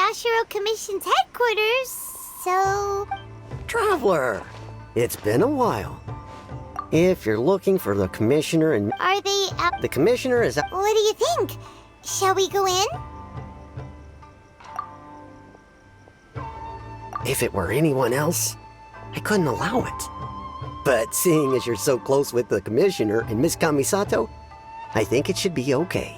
Yashiro Commission's headquarters, so... Traveler, it's been a while. If you're looking for the Commissioner and... Are they up? The Commissioner is... What do you think? Shall we go in? If it were anyone else, I couldn't allow it. But seeing as you're so close with the Commissioner and Miss Kamisato, I think it should be okay.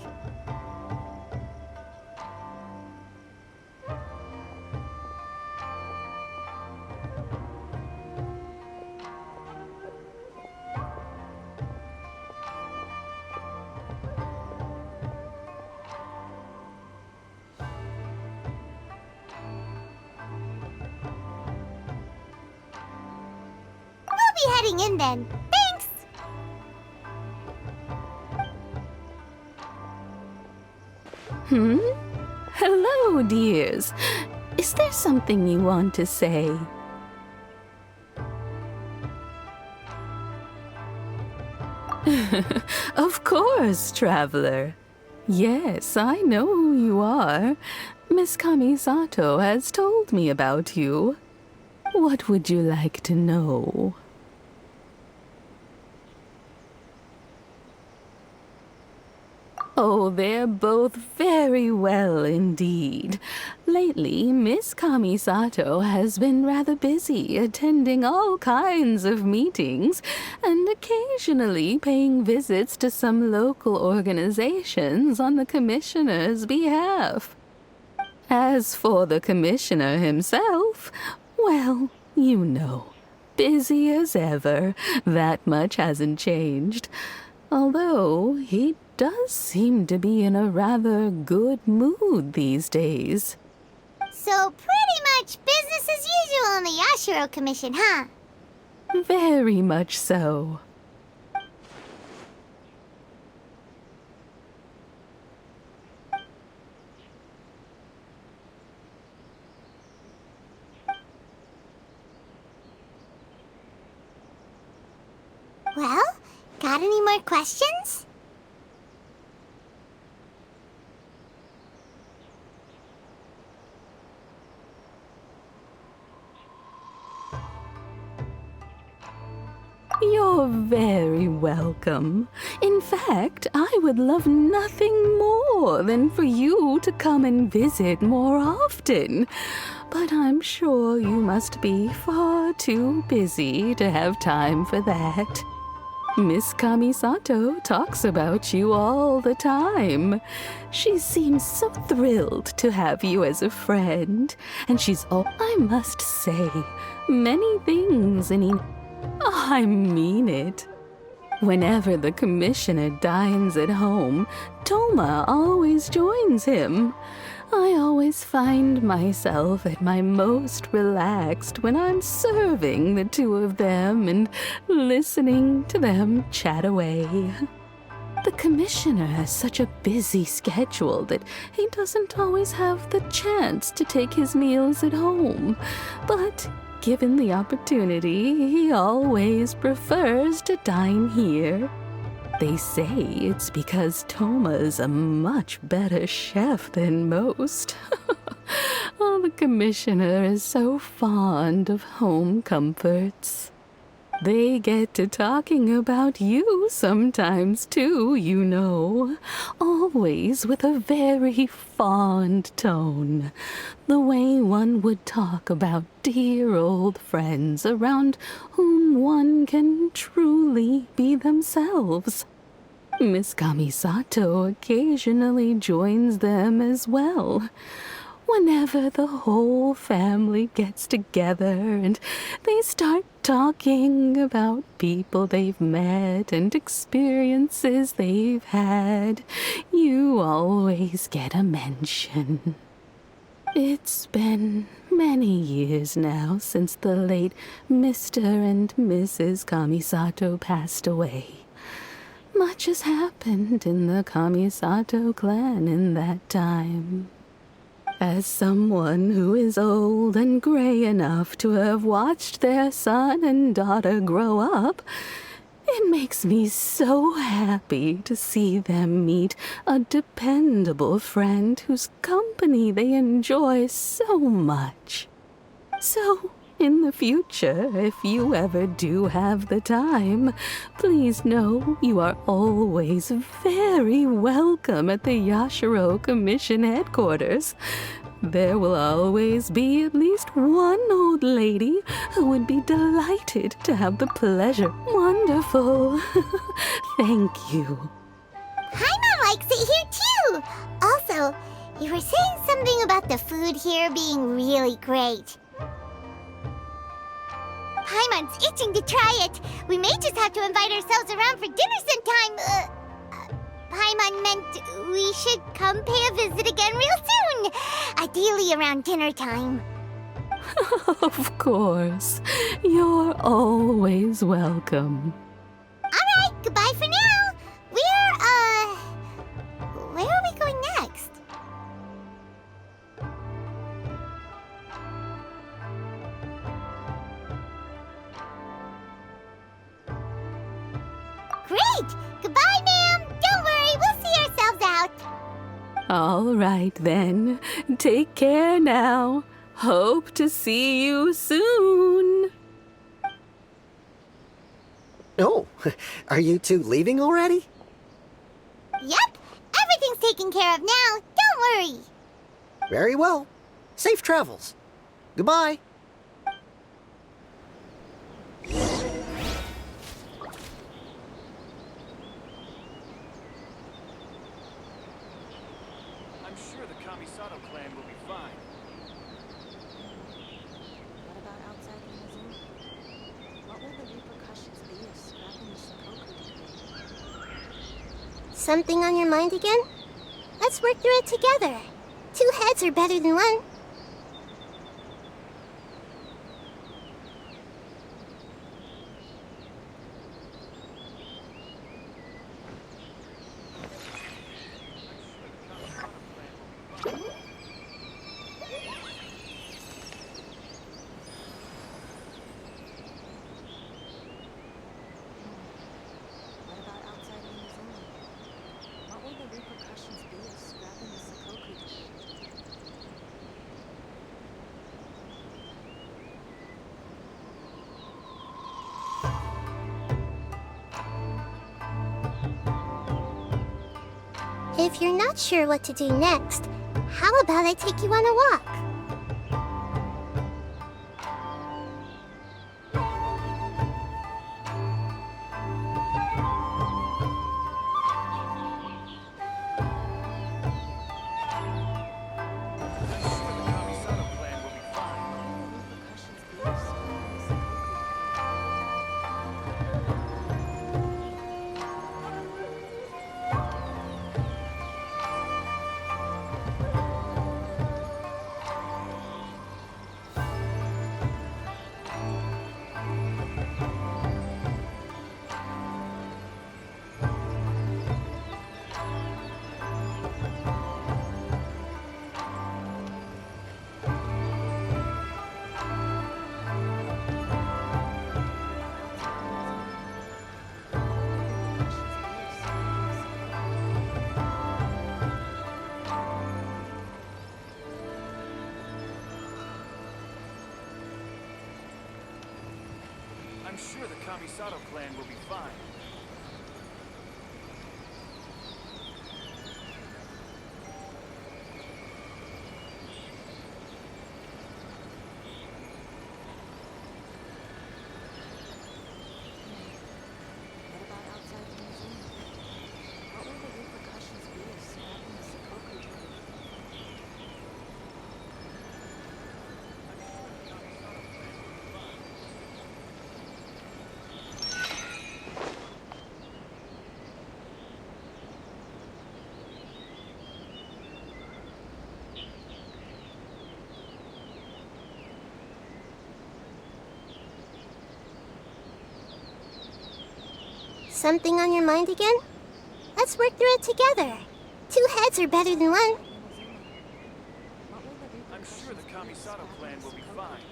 We'll be heading in then. Thanks! Hello, dears. Is there something you want to say? Of course, traveler. Yes, I know who you are. Miss Kamisato has told me about you. What would you like to know? Oh, they're both very well indeed. Lately, Miss Kamisato has been rather busy attending all kinds of meetings and occasionally paying visits to some local organizations on the Commissioner's behalf. As for the Commissioner himself, well, you know, busy as ever. That much hasn't changed. Although he does seem to be in a rather good mood these days. So pretty much business as usual on the Yashiro Commission, huh? Very much so. Well, got any more questions? You're very welcome. In fact, I would love nothing more than for you to come and visit more often. But I'm sure you must be far too busy to have time for that. Miss Kamisato talks about you all the time. She seems so thrilled to have you as a friend. And she's all, I must say, many things in I mean it. Whenever the Commissioner dines at home, Toma always joins him. I always find myself at my most relaxed when I'm serving the two of them and listening to them chat away. The Commissioner has such a busy schedule that he doesn't always have the chance to take his meals at home, but given the opportunity, he always prefers to dine here. They say it's because Toma's a much better chef than most. Oh, the Commissioner is so fond of home comforts. They get to talking about you sometimes too, you know. Always with a very fond tone. The way one would talk about dear old friends around whom one can truly be themselves. Miss Kamisato occasionally joins them as well. Whenever the whole family gets together and they start talking about people they've met and experiences they've had, you always get a mention. It's been many years now since the late Mr. and Mrs. Kamisato passed away. Much has happened in the Kamisato clan in that time. As someone who is old and gray enough to have watched their son and daughter grow up, It makes me so happy to see them meet a dependable friend whose company they enjoy so much. So, in the future, if you ever do have the time, please know you are always very welcome at the Yashiro Commission headquarters. There will always be at least one old lady who would be delighted to have the pleasure. Wonderful. Thank you. Paimon likes it here too. Also, you were saying something about the food here being really great. Paimon's itching to try it. We may just have to invite ourselves around for dinner sometime. Paimon meant we should come pay a visit again real soon. Ideally around dinner time. Of course. You're always welcome. Alright, goodbye for now. Where are we going next? Great! Goodbye, ma'am! Don't worry, we'll see ourselves out. All right, then. Take care now. Hope to see you soon. Oh, are you two leaving already? Yep, everything's taken care of now. Don't worry. Very well. Safe travels. Goodbye. I'm sure the Kamisato clan will be fine. What about outside Inazuma? What will the repercussions be of scrapping the Shikoku decree? Something on your mind again? Let's work through it together. 2 heads are better than 1. What about outside Inazuma? What will the repercussions be of scrapping the Shikoku decree? If you're not sure what to do next, how about I take you on a walk? I'm sure the Kamisato clan will be fine. What will the repercussions be of scrapping the Shikoku decree? I'm sure the Kamisato clan will be fine. What about outside Inazuma? What will the repercussions be of scrapping the Shikoku decree? Something on your mind again? Let's work through it together. 2 heads are better than 1. Inazuma. What will the I'm repercussions sure the be of Kamisato scrapping clan the will be Shikoku fine. decree?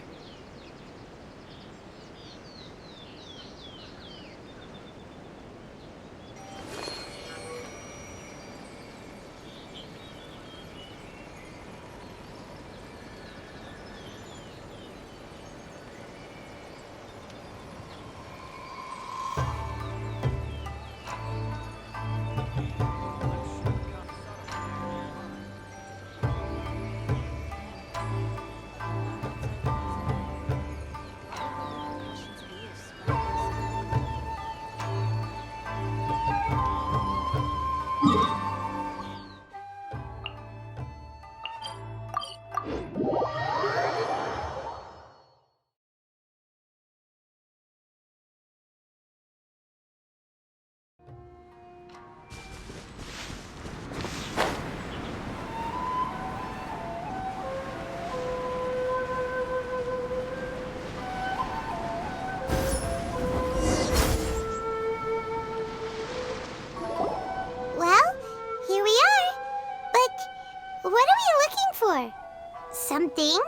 something.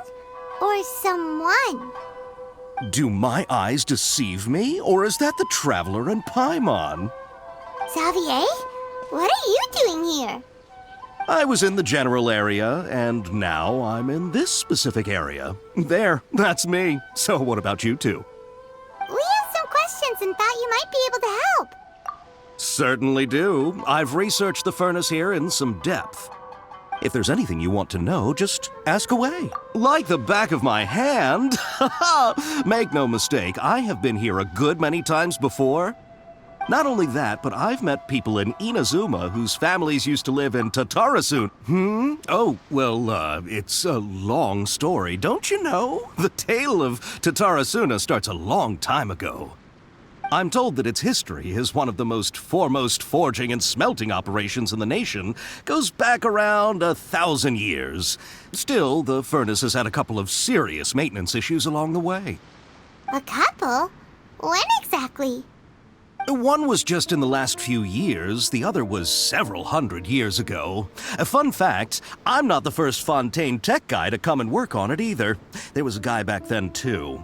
Or someone. Do my eyes deceive me, or is that the Traveler and Paimon? Xavier? What are you doing here? I was in the general area, and now I'm in this specific area. There, that's me. So what about you two? We have some questions and thought you might be able to help. Certainly do. I've researched the furnace here in some depth. If there's anything you want to know, just ask away. Like the back of my hand. Make no mistake, I have been here a good many times before. Not only that, but I've met people in Inazuma whose families used to live in Tatarasun. Oh, well, it's a long story, don't you know? The tale of Tatarasuna starts a long time ago. I'm told that its history is one of the most foremost forging and smelting operations in the nation, goes back around 1,000 years. Still, the furnace has had a couple of serious maintenance issues along the way. A couple? When exactly? One was just in the last few years, the other was several hundred years ago. A fun fact, I'm not the first Fontaine tech guy to come and work on it either. There was a guy back then too.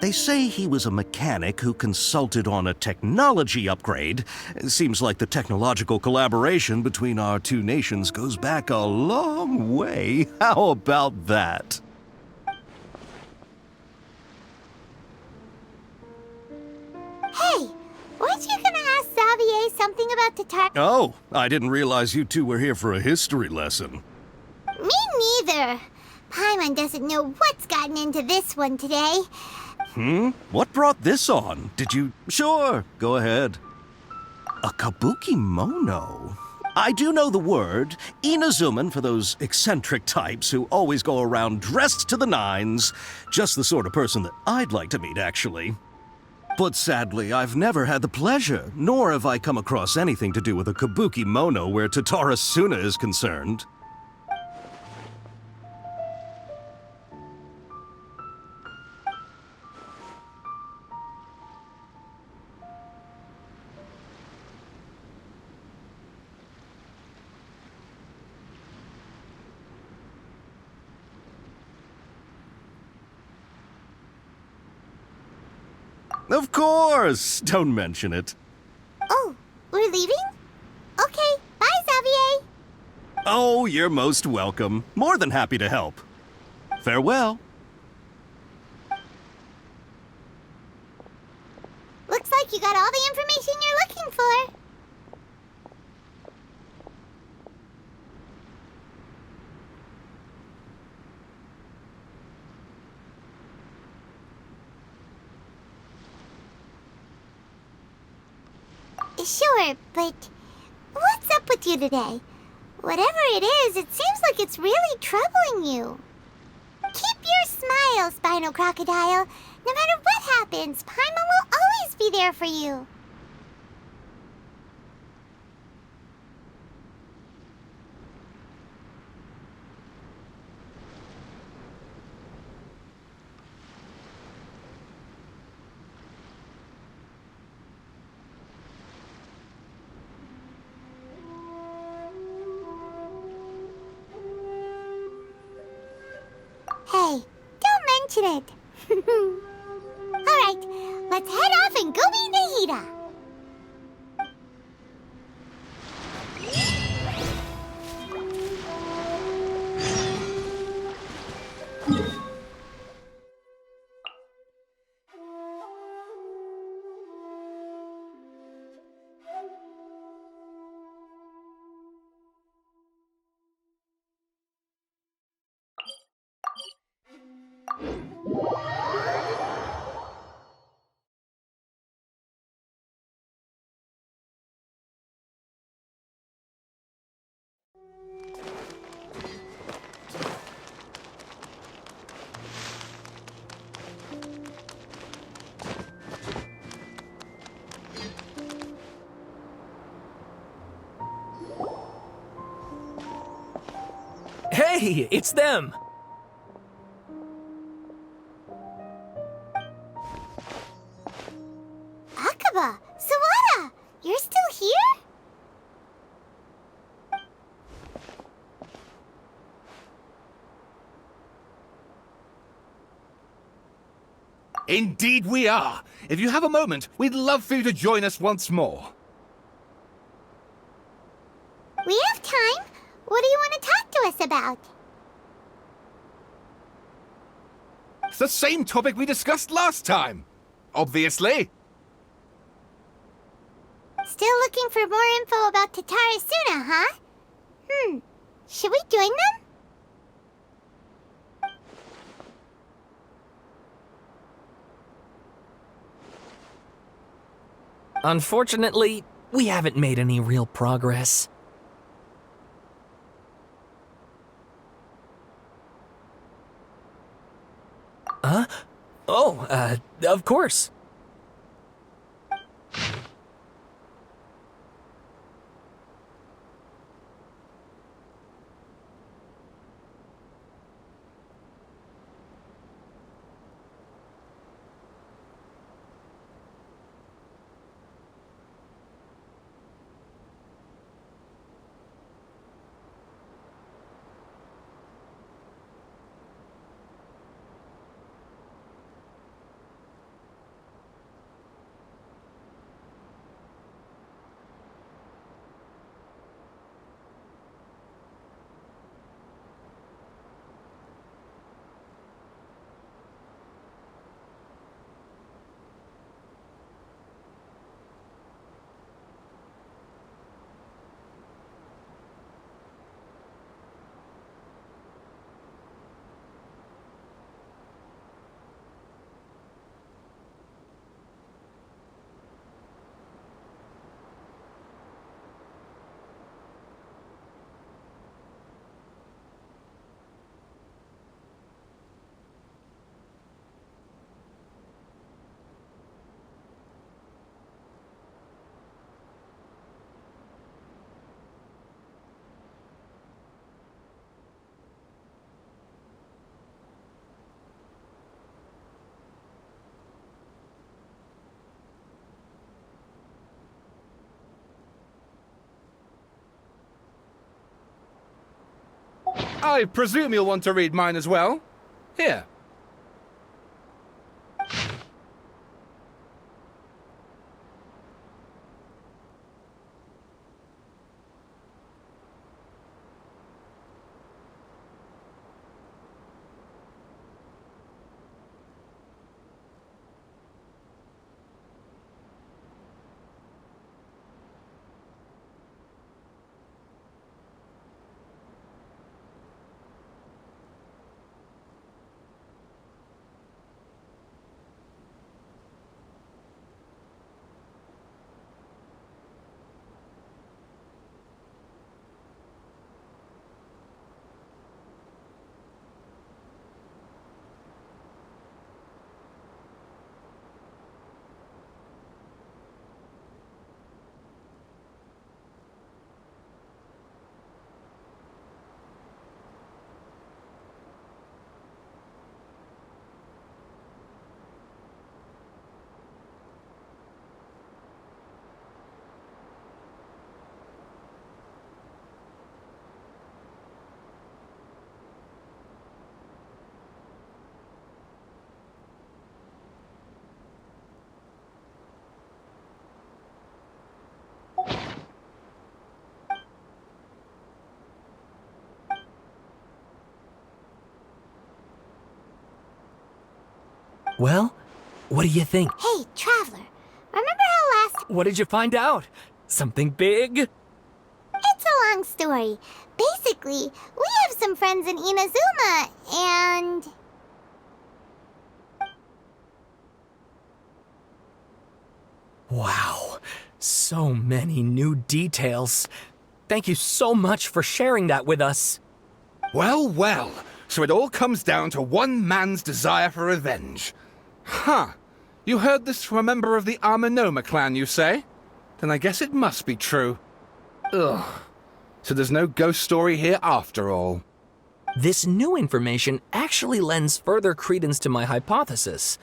They say he was a mechanic who consulted on a technology upgrade. It seems like the technological collaboration between our two nations goes back a long way. How about that? Hey, weren't you gonna ask Xavier something about Tatar? Oh, I didn't realize you two were here for a history lesson. Me neither. Paimon doesn't know what's gotten into this one today. What brought this on? Did you... Sure, go ahead. A kabuki mono? I do know the word. Inazuman for those eccentric types who always go around dressed to the nines. Just the sort of person that I'd like to meet, actually. But sadly, I've never had the pleasure, nor have I come across anything to do with a kabuki mono where Tatarasuna is concerned. Of course! Don't mention it. Oh, we're leaving? Okay, bye, Xavier. Oh, you're most welcome. More than happy to help. Farewell. Looks like you got all the information you're looking for. Sure, but what's up with you today? Whatever it is, it seems like it's really troubling you. Keep your smile, Spinal Crocodile. No matter what happens, Paimon will always be there for you. Hey, don't mention it. Alright, let's head off and go meet Nahida. Hey, it's them! Akaba, Sawada, you're still here? Indeed we are. If you have a moment, we'd love for you to join us once more. We have time. What do you want to talk to us about? It's the same topic we discussed last time. Obviously. Still looking for more info about Tatarasuna, huh? Should we join them? Unfortunately, we haven't made any real progress. Huh? Oh, of course. I presume you'll want to read mine as well. Here. Well, what do you think? Hey, Traveler. Remember how last... What did you find out? Something big? It's a long story. Basically, we have some friends in Inazuma, and... Wow, so many new details. Thank you so much for sharing that with us. Well, well. So it all comes down to one man's desire for revenge. Huh. You heard this from a member of the Amanoma clan, you say? Then I guess it must be true. Ugh. So there's no ghost story here after all. This new information actually lends further credence to my hypothesis.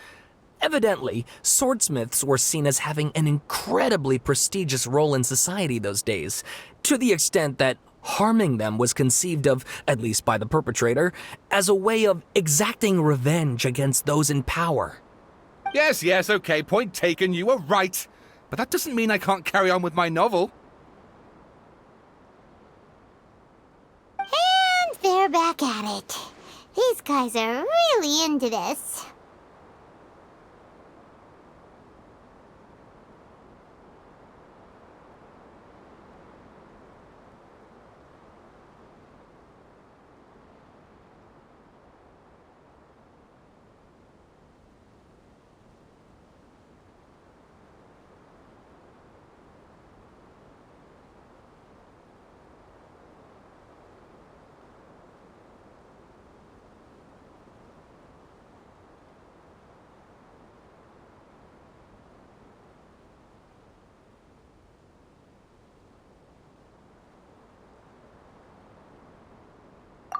Evidently, swordsmiths were seen as having an incredibly prestigious role in society those days, to the extent that harming them was conceived of, at least by the perpetrator, as a way of exacting revenge against those in power. Yes, okay, point taken, you were right. But that doesn't mean I can't carry on with my novel. And they're back at it. These guys are really into this.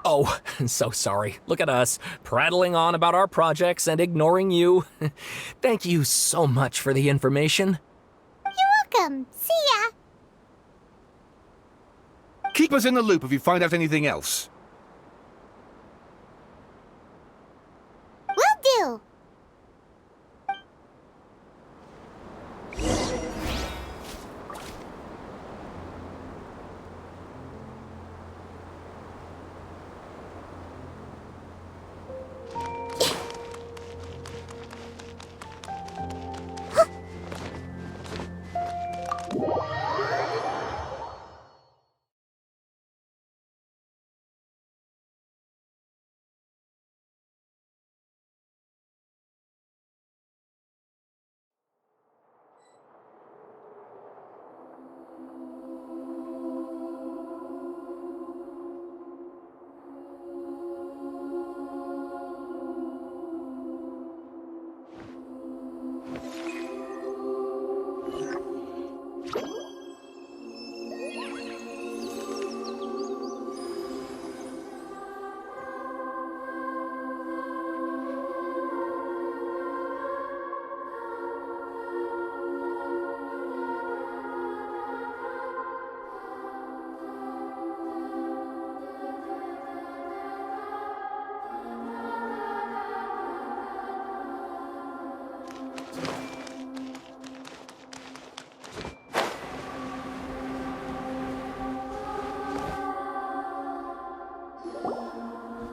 Oh, so sorry. Look at us, prattling on about our projects and ignoring you. Thank you so much for the information. You're welcome. See ya. Keep us in the loop if you find out anything else. Will do.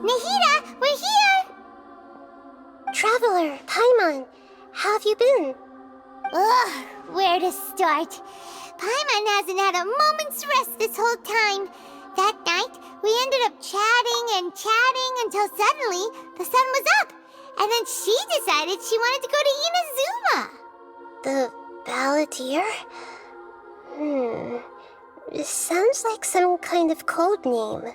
Nahida, we're here! Traveler, Paimon, how have you been? Ugh, where to start? Paimon hasn't had a moment's rest this whole time. That night, we ended up chatting and chatting until suddenly the sun was up. And then she decided she wanted to go to Inazuma. The Balladeer? It sounds like some kind of code name.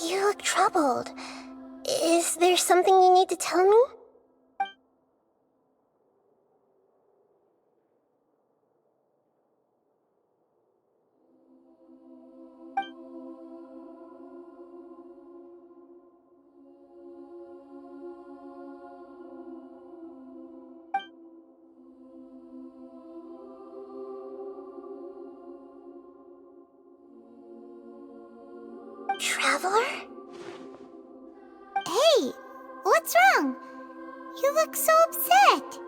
You look troubled. Is there something you need to tell me? Traveler? Hey, what's wrong? You look so upset.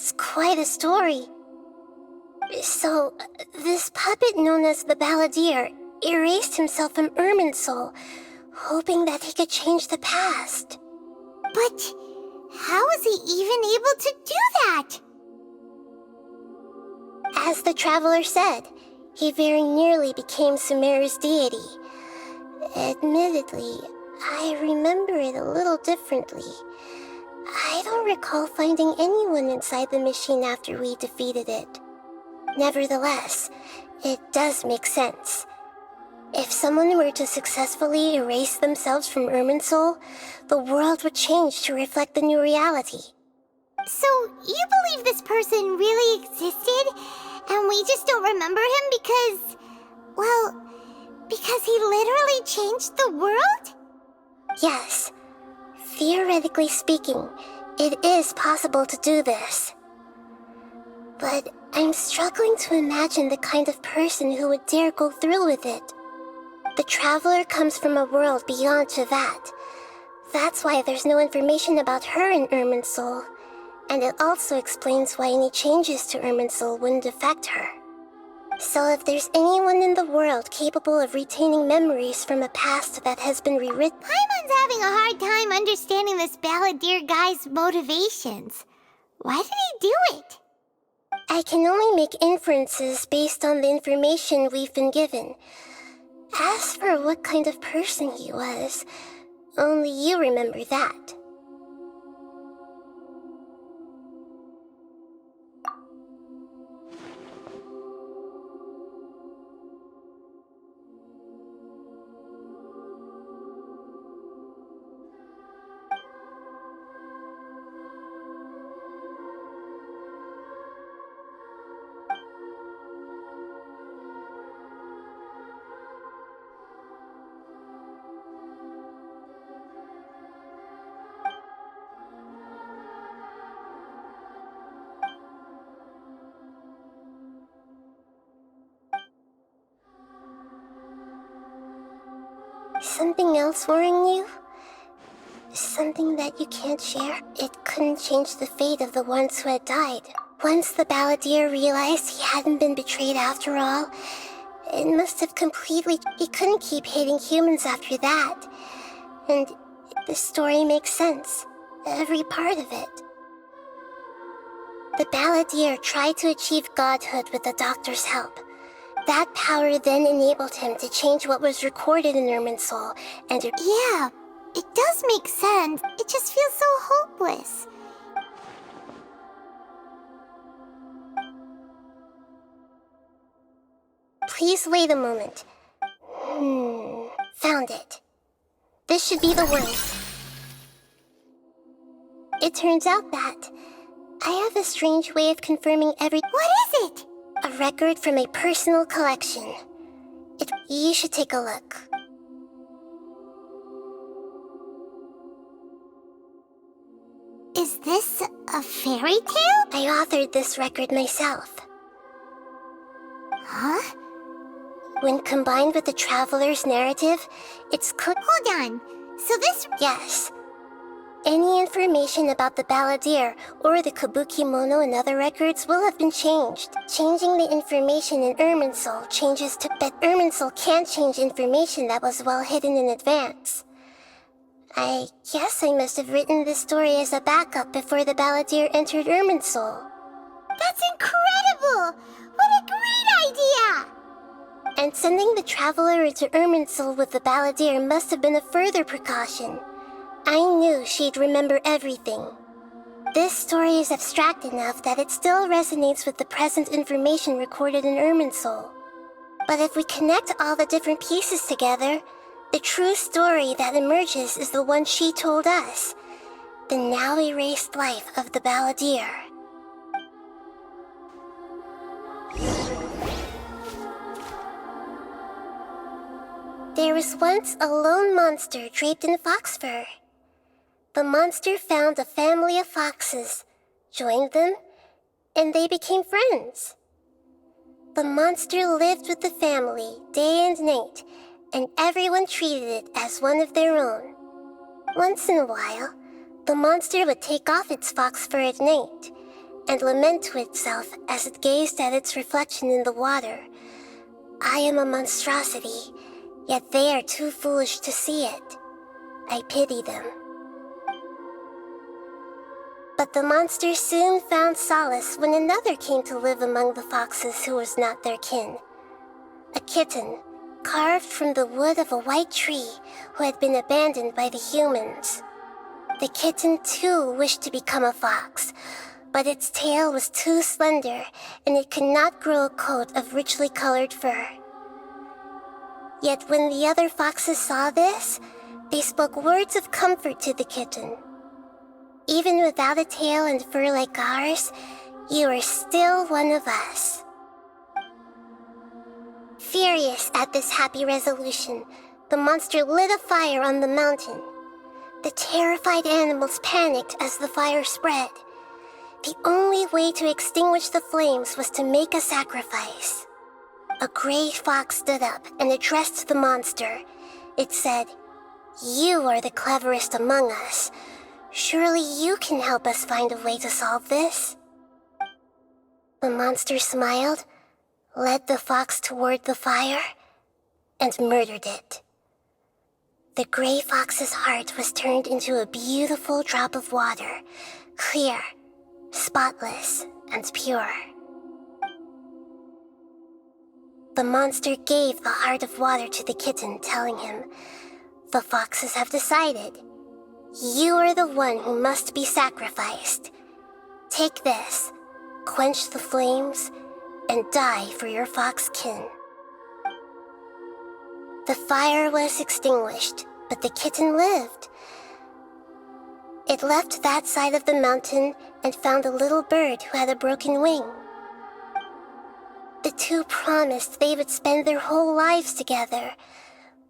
That's quite a story. So, this puppet known as the Balladeer erased himself from Irminsul, hoping that he could change the past. But how was he even able to do that? As the traveler said, he very nearly became Sumeru's deity. Admittedly, I remember it a little differently. I don't recall finding anyone inside the machine after we defeated it. Nevertheless, it does make sense. If someone were to successfully erase themselves from Irminsul, the world would change to reflect the new reality. So, you believe this person really existed, and we just don't remember him because... well, because he literally changed the world? Yes. Theoretically speaking, it is possible to do this. But I'm struggling to imagine the kind of person who would dare go through with it. The traveler comes from a world beyond Javat. That's why there's no information about her in Irminsul, and it also explains why any changes to Irminsul wouldn't affect her. So if there's anyone in the world capable of retaining memories from a past that has been rewritten... Paimon's having a hard time understanding this Balladeer guy's motivations. Why did he do it? I can only make inferences based on the information we've been given. As for what kind of person he was, only you remember that. Something else worrying you? Something that you can't share? It couldn't change the fate of the ones who had died. Once the Balladeer realized he hadn't been betrayed after all, it must have completely... He couldn't keep hating humans after that. And the story makes sense. Every part of it. The Balladeer tried to achieve godhood with the Doctor's help. That power then enabled him to change what was recorded in Irminsul, and Yeah, it does make sense. It just feels so hopeless. Please wait a moment. Found it. This should be the one. It turns out that I have a strange way of confirming every... What is it? A record from a personal collection. You should take a look. Is this a fairy tale? I authored this record myself. Huh? When combined with the Traveler's narrative, it's Hold on. So this... Yes. Any information about the Balladeer or the Kabuki Mono and other records will have been changed. Changing the information in Irminsul changes to... But Irminsul can't change information that was well hidden in advance. I guess I must have written this story as a backup before the Balladeer entered Irminsul. That's incredible! What a great idea! And sending the Traveler into Irminsul with the Balladeer must have been a further precaution. I knew she'd remember everything. This story is abstract enough that it still resonates with the present information recorded in Irminsul. But if we connect all the different pieces together, the true story that emerges is the one she told us, the now erased life of the Balladeer. There was once a lone monster draped in fox fur. The monster found a family of foxes, joined them, and they became friends. The monster lived with the family day and night, and everyone treated it as one of their own. Once in a while, the monster would take off its fox fur at night, and lament to itself as it gazed at its reflection in the water. I am a monstrosity, yet they are too foolish to see it. I pity them. But the monster soon found solace when another came to live among the foxes who was not their kin. A kitten, carved from the wood of a white tree who had been abandoned by the humans. The kitten too wished to become a fox, but its tail was too slender and it could not grow a coat of richly colored fur. Yet when the other foxes saw this, they spoke words of comfort to the kitten. Even without a tail and fur like ours, you are still one of us. Furious at this happy resolution, the monster lit a fire on the mountain. The terrified animals panicked as the fire spread. The only way to extinguish the flames was to make a sacrifice. A gray fox stood up and addressed the monster. It said, "You are the cleverest among us. Surely you can help us find a way to solve this." The monster smiled, led the fox toward the fire, and murdered it. The gray fox's heart was turned into a beautiful drop of water, clear, spotless, and pure. The monster gave the heart of water to the kitten, telling him, "The foxes have decided. You are the one who must be sacrificed. Take this, quench the flames, and die for your fox kin." The fire was extinguished, but the kitten lived. It left that side of the mountain and found a little bird who had a broken wing. The two promised they would spend their whole lives together,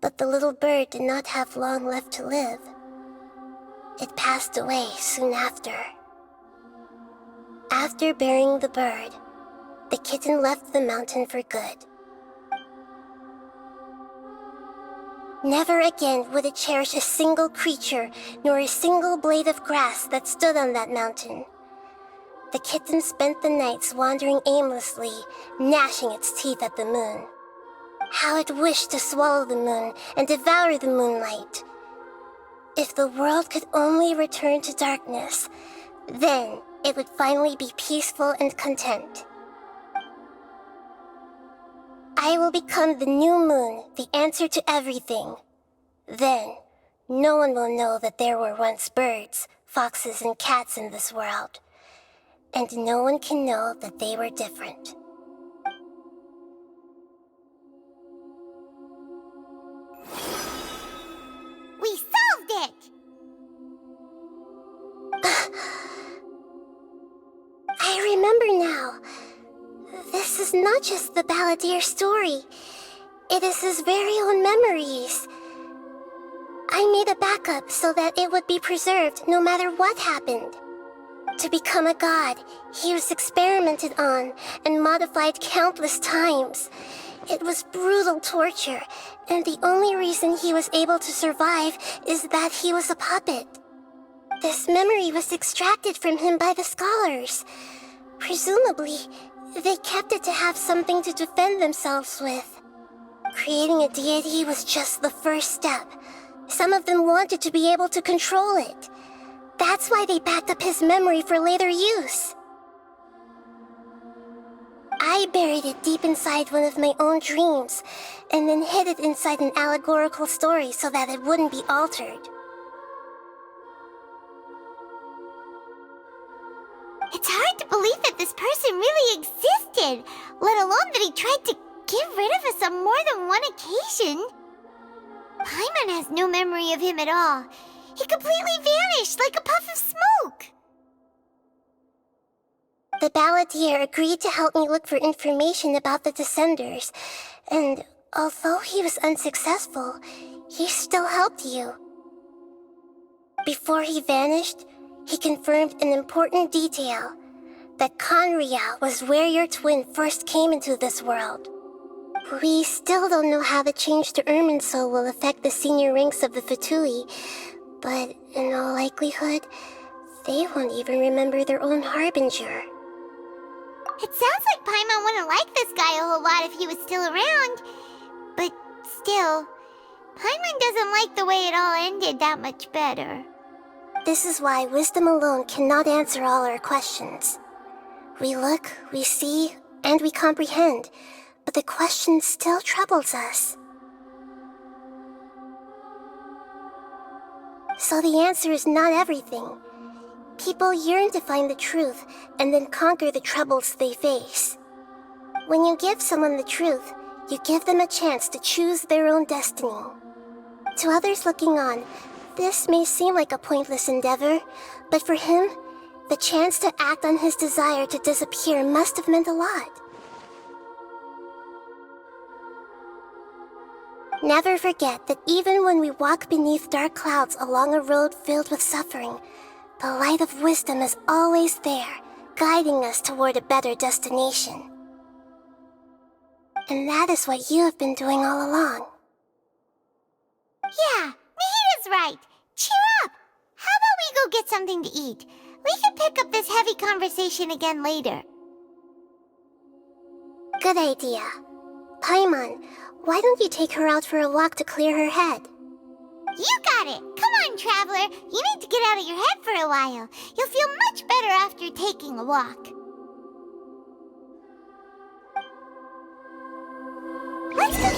but the little bird did not have long left to live. It passed away soon after. After burying the bird, the kitten left the mountain for good. Never again would it cherish a single creature nor a single blade of grass that stood on that mountain. The kitten spent the nights wandering aimlessly, gnashing its teeth at the moon. How it wished to swallow the moon and devour the moonlight. If the world could only return to darkness, then it would finally be peaceful and content. I will become the new moon, the answer to everything. Then, no one will know that there were once birds, foxes, and cats in this world. And no one can know that they were different. We solved it! I remember now. This is not just the Balladeer story. It is his very own memories. I made a backup so that it would be preserved no matter what happened. To become a god, he was experimented on and modified countless times. It was brutal torture, and the only reason he was able to survive is that he was a puppet. This memory was extracted from him by the scholars. Presumably, they kept it to have something to defend themselves with. Creating a deity was just the first step. Some of them wanted to be able to control it. That's why they backed up his memory for later use. I buried it deep inside one of my own dreams, and then hid it inside an allegorical story so that it wouldn't be altered. It's hard to believe that this person really existed, let alone that he tried to get rid of us on more than one occasion. Paimon has no memory of him at all. He completely vanished like a puff of smoke. The Balladeer agreed to help me look for information about the Descenders, and although he was unsuccessful, he still helped you. Before he vanished, he confirmed an important detail, that Conria was where your twin first came into this world. We still don't know how the change to Irminsul will affect the senior ranks of the Fatui, but in all likelihood, they won't even remember their own Harbinger. It sounds like Paimon wouldn't like this guy a whole lot if he was still around. But still, Paimon doesn't like the way it all ended that much better. This is why wisdom alone cannot answer all our questions. We look, we see, and we comprehend, but the question still troubles us. So the answer is not everything. People yearn to find the truth and then conquer the troubles they face. When you give someone the truth, you give them a chance to choose their own destiny. To others looking on, this may seem like a pointless endeavor, but for him, the chance to act on his desire to disappear must have meant a lot. Never forget that even when we walk beneath dark clouds along a road filled with suffering, the light of wisdom is always there, guiding us toward a better destination. And that is what you have been doing all along. Yeah, Nahita's right. Cheer up! How about we go get something to eat? We can pick up this heavy conversation again later. Good idea. Paimon, why don't you take her out for a walk to clear her head? You got it! Come on, Traveler! You need to get out of your head for a while. You'll feel much better after taking a walk. Let's go